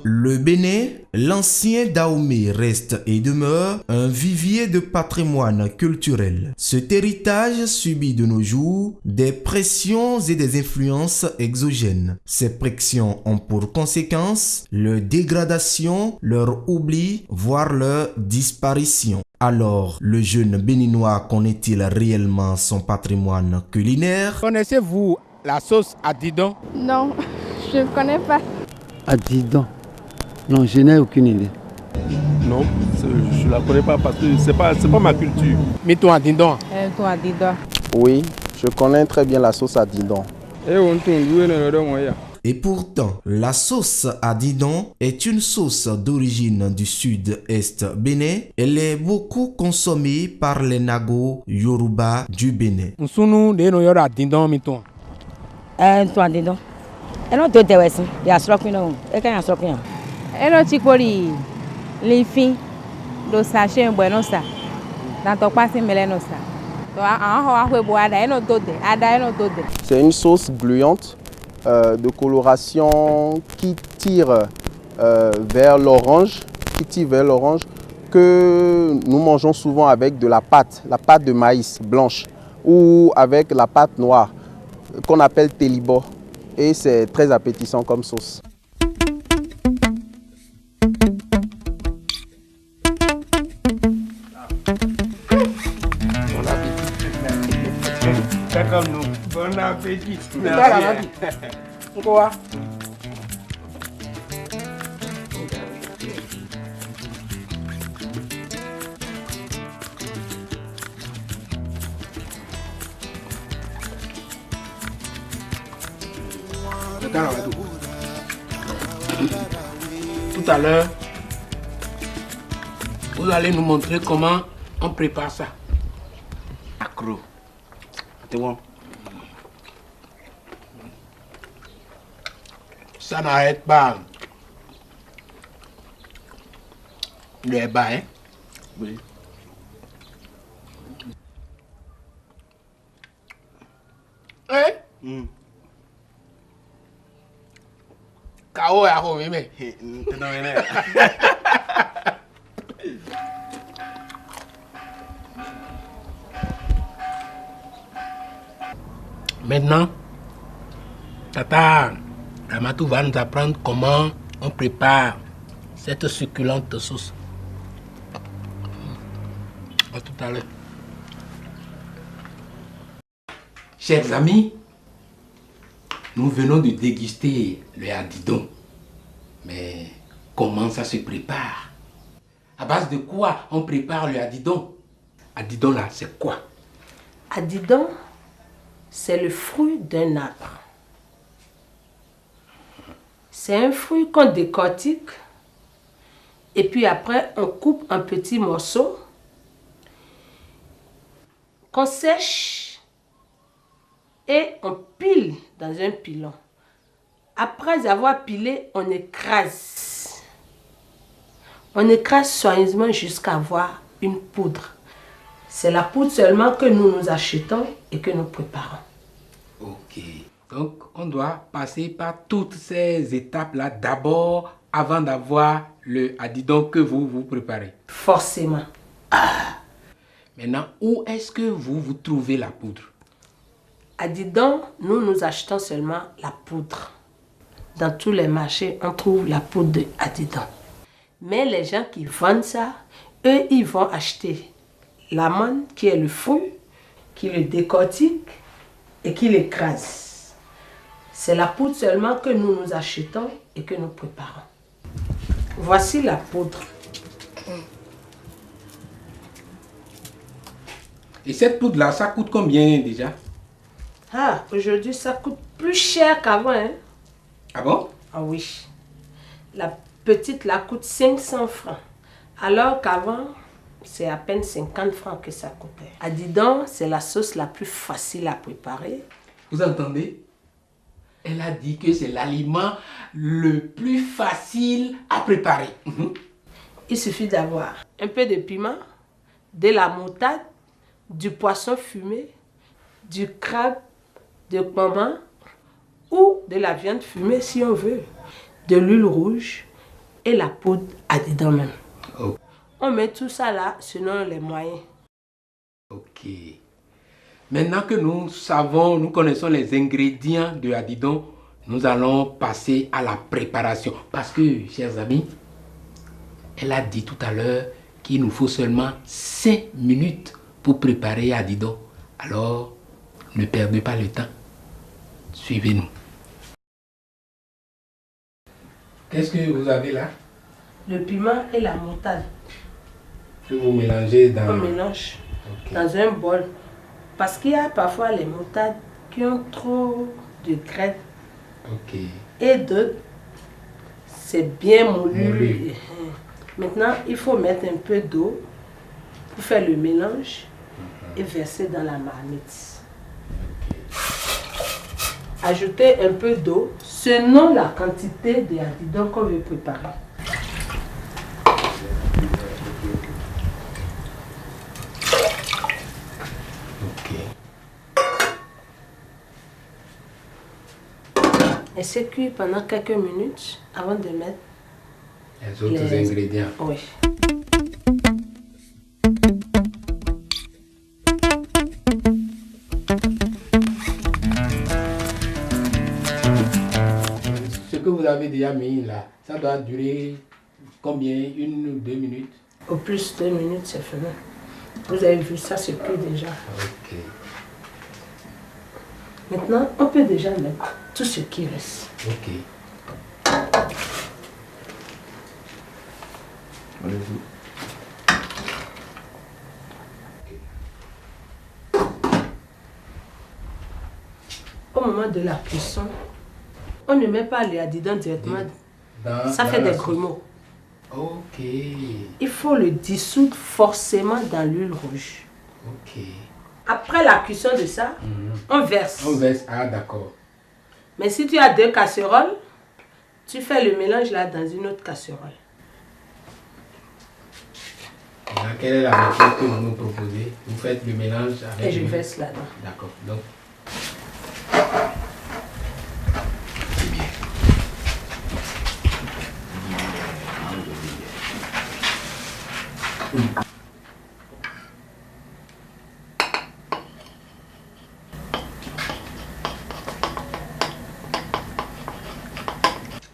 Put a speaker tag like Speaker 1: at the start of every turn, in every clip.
Speaker 1: Le Bénin, l'ancien Dahomey reste et demeure un vivier de patrimoine culturel. Cet héritage subit de nos jours des pressions et des influences exogènes. Ces pressions ont pour conséquence leur dégradation, leur oubli, voire leur disparition. Alors, le jeune béninois connaît-il réellement son patrimoine culinaire?
Speaker 2: Connaissez-vous la sauce à didon?
Speaker 3: Non, je ne connais pas.
Speaker 4: À didon? Non, je n'ai aucune idée.
Speaker 5: Non, je ne la connais pas parce que c'est pas ma culture.
Speaker 2: Mito à didon.
Speaker 3: Mito à didon.
Speaker 6: Oui, je connais très bien la sauce à didon.
Speaker 1: Et pourtant, la sauce à didon est une sauce d'origine du sud-est Bénin. Elle est beaucoup consommée par les Nago Yoruba du Bénin.
Speaker 2: Nsunu de no yora didon mito.
Speaker 7: To didon. Eno to de wesi. Ya srokin no. E kan ya srokin.
Speaker 3: Eno chikori lifin do sachet bueno sa. Dan to pasi meleno sa. To ho ahwe bo ada eno to de. Ada eno to de.
Speaker 6: C'est une sauce gluante de coloration qui tire vers l'orange, que nous mangeons souvent avec de la pâte de maïs blanche ou avec la pâte noire qu'on appelle télibo. Et c'est très appétissant comme sauce.
Speaker 2: Bon appétit. Merci. Pourquoi? Tout à l'heure, vous allez nous montrer comment on prépare ça.
Speaker 5: Accro. C'est bon.
Speaker 2: Ça n'arrête pas les bas, hein?
Speaker 5: Oui.
Speaker 2: Hein? K.O. à home, mais. Maintenant, Tata Ramatou va nous apprendre comment on prépare cette succulente sauce. À tout à l'heure. Chers amis, nous venons de déguster le hadidon. Mais comment ça se prépare? À base de quoi on prépare le hadidon? Hadidon là, c'est quoi?
Speaker 8: Hadidon, c'est le fruit d'un arbre. C'est un fruit qu'on décortique et puis après on coupe en petits morceaux qu'on sèche et on pile dans un pilon. Après avoir pilé, on écrase. On écrase soigneusement jusqu'à avoir une poudre. C'est la poudre seulement que nous achetons et que nous préparons.
Speaker 2: Ok. Donc, on doit passer par toutes ces étapes-là d'abord avant d'avoir le hadidon que vous préparez.
Speaker 8: Forcément.
Speaker 2: Maintenant, où est-ce que vous trouvez la poudre?
Speaker 8: Hadidon, nous achetons seulement la poudre. Dans tous les marchés, on trouve la poudre de hadidon. Mais les gens qui vendent ça, eux, ils vont acheter l'amande, qui est le fruit, qui le décortique et qui l'écrase. C'est la poudre seulement que nous achetons et que nous préparons. Voici la poudre.
Speaker 2: Et cette poudre-là, ça coûte combien déjà?
Speaker 8: Ah, aujourd'hui, ça coûte plus cher qu'avant. Hein?
Speaker 2: Ah bon?
Speaker 8: Ah oui. La petite, là, coûte 500 francs. Alors qu'avant, c'est à peine 50 francs que ça coûtait. Hadidon, c'est la sauce la plus facile à préparer.
Speaker 2: Vous entendez? Elle a dit que c'est l'aliment le plus facile à préparer.
Speaker 8: Il suffit d'avoir un peu de piment, de la moutarde, du poisson fumé, du crabe, de piment ou de la viande fumée si on veut, de l'huile rouge et la poudre Adidon même.
Speaker 2: Oh.
Speaker 8: On met tout ça là selon les moyens.
Speaker 2: Ok. Maintenant que nous connaissons les ingrédients de Adidon, nous allons passer à la préparation. Parce que, chers amis, elle a dit tout à l'heure qu'il nous faut seulement 5 minutes pour préparer Adidon. Alors, ne perdez pas le temps. Suivez-nous. Qu'est-ce que vous avez là?
Speaker 8: Le piment et la moutarde.
Speaker 2: Que vous mélangez dans...
Speaker 8: On mélange dans un bol. Parce qu'il y a parfois les moutardes qui ont trop de graines.
Speaker 2: Ok.
Speaker 8: Et d'autres, c'est bien moulu. Maintenant, il faut mettre un peu d'eau pour faire le mélange et verser dans la marmite. Ajouter un peu d'eau selon la quantité de Adidon qu'on veut préparer. Et c'est cuit pendant quelques minutes avant de mettre
Speaker 2: les autres ingrédients.
Speaker 8: Oui.
Speaker 2: Ce que vous avez déjà mis là, ça doit durer combien? 1 ou 2 minutes?
Speaker 8: Au plus 2 minutes, c'est fini. Vous avez vu, ça c'est cuit déjà.
Speaker 2: Ok.
Speaker 8: Maintenant, on peut déjà mettre tout ce qui reste.
Speaker 2: Ok.
Speaker 6: Allez-y.
Speaker 8: Au moment de la cuisson, on ne met pas les Adidon directement. Ça fait des grumeaux.
Speaker 2: Ok.
Speaker 8: Il faut le dissoudre forcément dans l'huile rouge.
Speaker 2: Ok.
Speaker 8: Après la cuisson de ça, on verse.
Speaker 2: On verse, ah d'accord.
Speaker 8: Mais si tu as 2 casseroles, tu fais le mélange là dans une autre casserole.
Speaker 2: Maintenant, quelle est la méthode que vous nous proposez? Vous faites le mélange avec...
Speaker 8: Et je verse là-dedans.
Speaker 2: D'accord. Donc...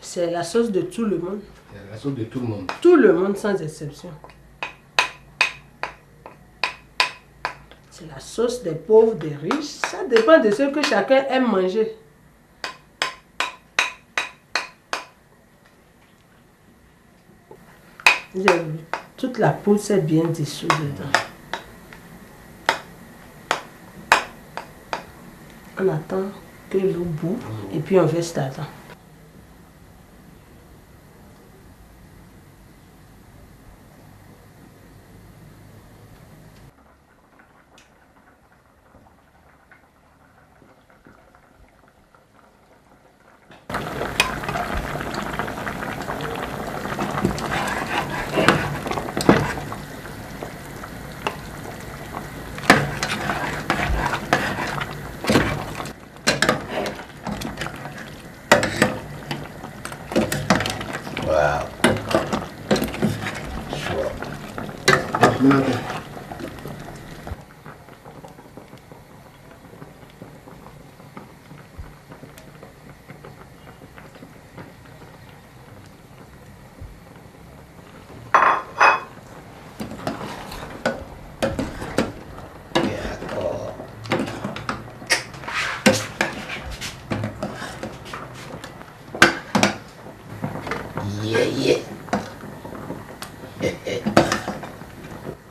Speaker 8: C'est la sauce de tout le monde.
Speaker 2: C'est la sauce de tout le monde.
Speaker 8: Tout le monde sans exception. C'est la sauce des pauvres, des riches. Ça dépend de ce que chacun aime manger. Vous avez vu, toute la poudre s'est bien dissoute dedans. On attend que l'eau bout et puis on verse là-dedans.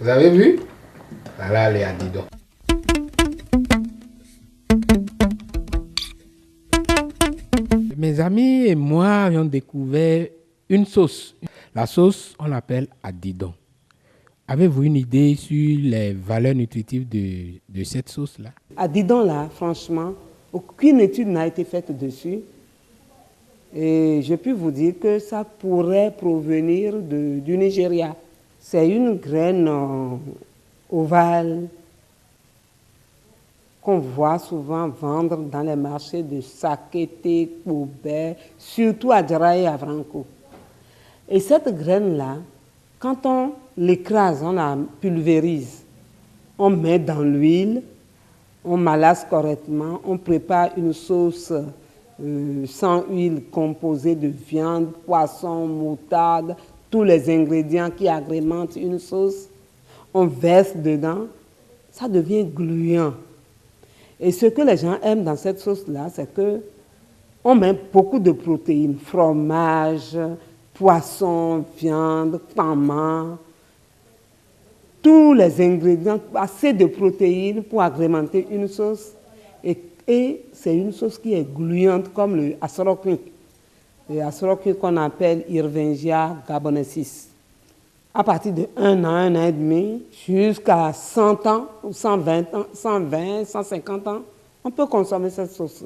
Speaker 2: Vous avez vu? Voilà les Adidon. Mes amis et moi avions découvert une sauce. La sauce, on l'appelle Adidon. Avez-vous une idée sur les valeurs nutritives de cette sauce-là?
Speaker 9: Adidon, là, franchement, aucune étude n'a été faite dessus. Et je peux vous dire que ça pourrait provenir du Nigeria. C'est une graine ovale qu'on voit souvent vendre dans les marchés de Sakété, Koubé, surtout à Djara et à Franco. Et cette graine-là, quand on l'écrase, on la pulvérise, on met dans l'huile, on malasse correctement, on prépare une sauce sans huile composée de viande, poisson, moutarde, tous les ingrédients qui agrémentent une sauce. On verse dedans, ça devient gluant. Et ce que les gens aiment dans cette sauce-là, c'est que on met beaucoup de protéines, fromage, poisson, viande, piment, tous les ingrédients, assez de protéines pour agrémenter une sauce. Et c'est une sauce qui est gluante comme le assorokun. Le assorokun qu'on appelle Irvingia gabonensis. À partir de 1 an, 1 an et demi, jusqu'à 100 ans, 120 ans, 120, 150 ans, on peut consommer cette sauce.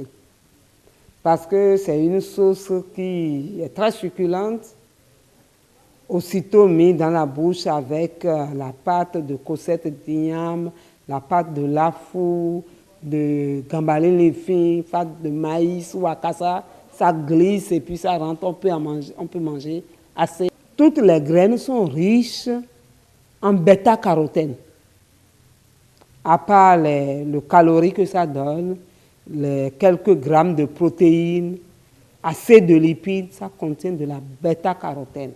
Speaker 9: Parce que c'est une sauce qui est très succulente, aussitôt mise dans la bouche avec la pâte de cossette d'igname, la pâte de lafou, de gambalé fin, pâte de maïs ou akassa, ça glisse et puis ça rentre, on peut manger assez. Toutes les graines sont riches en bêta-carotène. À part le calorie que ça donne, les quelques grammes de protéines, assez de lipides, ça contient de la bêta-carotène.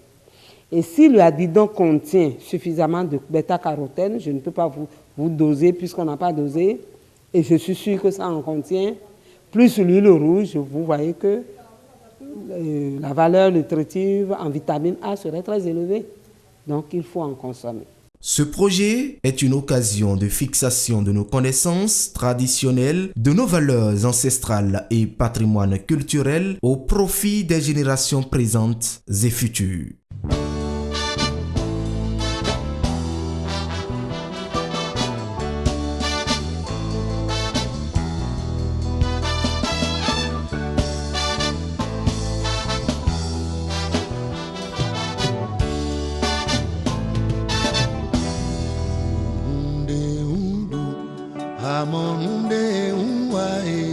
Speaker 9: Et si le hadidon contient suffisamment de bêta-carotène, je ne peux pas vous doser puisqu'on n'a pas dosé, et je suis sûr que ça en contient, plus l'huile rouge, vous voyez que la valeur nutritive en vitamine A serait très élevée. Donc il faut en consommer.
Speaker 1: Ce projet est une occasion de fixation de nos connaissances traditionnelles, de nos valeurs ancestrales et patrimoine culturel au profit des générations présentes et futures.
Speaker 10: Amonde uwae